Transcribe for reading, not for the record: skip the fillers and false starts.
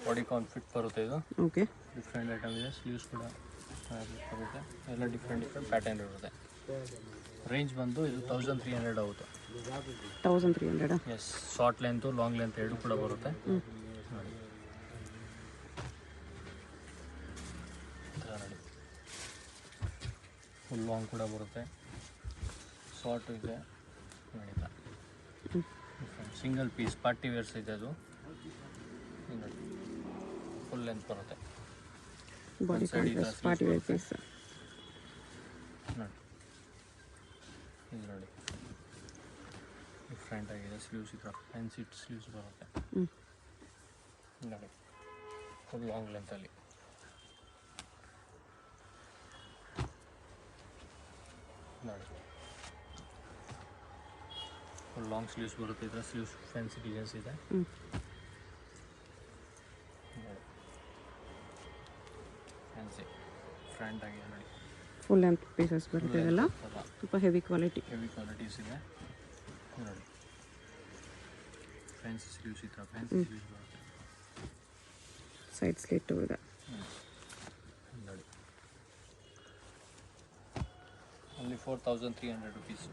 Body ಕಾನ್ಫಿಟ್ ಬರುತ್ತೆ ಇದು. Okay. Different item ಇದೆ. ಸ್ಲೀವ್ಸ್ ಕೂಡ ಬರುತ್ತೆ. ಎಲ್ಲ ಡಿಫ್ರೆಂಟ್ ಪ್ಯಾಟರ್ನ್ ಇರುತ್ತೆ. ರೇಂಜ್ ಬಂದು ಇದು 1300 ಆಗುತ್ತೆ. 1300. Yes, short length long length ಎರಡು ಕೂಡ ಬರುತ್ತೆ. ನೋಡಿ ನೋಡಿ, ಫುಲ್ ಲಾಂಗ್ ಕೂಡ ಬರುತ್ತೆ, ಶಾರ್ಟ್ ಇದೆ ನೋಡಿ. ಸಿಂಗಲ್ ಪೀಸ್ ಪಾರ್ಟಿ ವೇರ್ಸ್ ಇದೆ ಅದು. ನೋಡಿ ಫುಲ್ ಲೆಂತ್ ಬರುತ್ತೆ. Body contrast party wear piece ನೋಡಿ. ಇದು ನೋಡಿ ಡಿಫ್ರೆಂಟ್ ಆಗಿದೆ. ಸ್ಲೀವ್ಸ್ ಈ ಥರ ಫ್ಯಾನ್ಸಿ ಸ್ಲೀವ್ಸ್ ಬರುತ್ತೆ ನೋಡಿ. ಫುಲ್ ಲಾಂಗ್ ಲೆಂತಲ್ಲಿ ನೋಡಿ. ಫುಲ್ ಲಾಂಗ್ ಸ್ಲೀವ್ಸ್ ಬರುತ್ತೆ. ಇದರ ಸ್ಲೀವ್ಸ್ ಫ್ಯಾನ್ಸಿ ಡಿಸೈನ್ಸ್ ಇದೆ ನೋಡಿ. ಫ್ಯಾನ್ಸಿ ಫ್ರಂಟ್ ಆಗಿದೆ ನೋಡಿ. ಫುಲ್ ಲೆಂತ್ ಪೀಸಸ್ ಬರುತ್ತೆ. ಇದೆಲ್ಲ ಸ್ವಲ್ಪ ಹೆವಿ ಕ್ವಾಲಿಟೀಸ್ ಇದೆ ನೋಡಿ. ಫ್ಯಾನ್ಸಿ ಸ್ಲೀವ್ಸ್ ಈ ಥರ ಫ್ಯಾನ್ಸಿ ಸ್ಲೀವ್ಸ್ ಬರುತ್ತೆ. ಸೈಡ್ ಸ್ಲಿಟ್ ಇದೆ ನೋಡಿ. Only 4300 rupees.